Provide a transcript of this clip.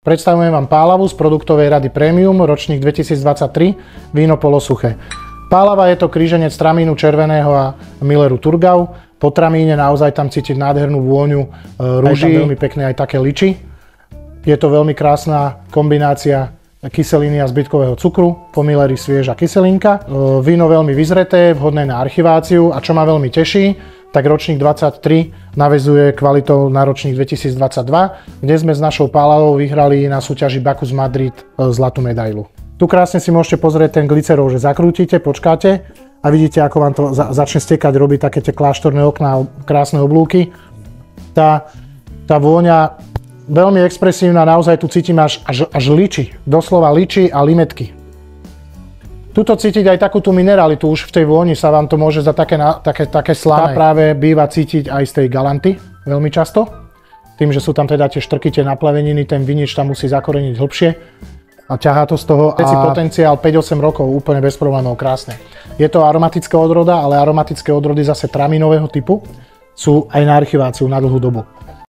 Predstavujem vám Pálavu z produktovej rady Premium, ročník 2023, víno polosuché. Pálava je to kríženec tramínu červeného a Milleru Thurgau. Po tramíne naozaj tam cítiť nádhernú vôňu rúží, veľmi pekné aj také liči. Je to veľmi krásna kombinácia kyseliny a zbytkového cukru, po Milleri svieža kyselinka. Víno veľmi vyzreté, vhodné na archiváciu a čo ma veľmi teší, tak ročník 23 naväzuje kvalitou na ročník 2022, kde sme s našou Pálavou vyhrali na súťaži Bacchus Madrid zlatú medailu. Tu krásne si môžete pozrieť ten glycerol, že zakrútite, počkáte a vidíte, ako vám to začne stekať, robiť také tie kláštorné okná, krásne oblúky. Tá vôňa veľmi expresívna, naozaj tu cítim až liči, doslova liči a limetky. Tuto cítiť aj takú tú mineralitu, už v tej vôni sa vám to môže za také slané. Práve býva cítiť aj z tej galanty, veľmi často. Tým, že sú tam teda tie štrky, tie naplaveniny, ten vinič tam musí zakoreniť hlbšie a ťahá to z toho. Potenciál 5-8 rokov, úplne bez problémov, krásne. Je to aromatická odroda, ale aromatické odrody zase tramínového typu sú aj na archiváciu na dlhú dobu.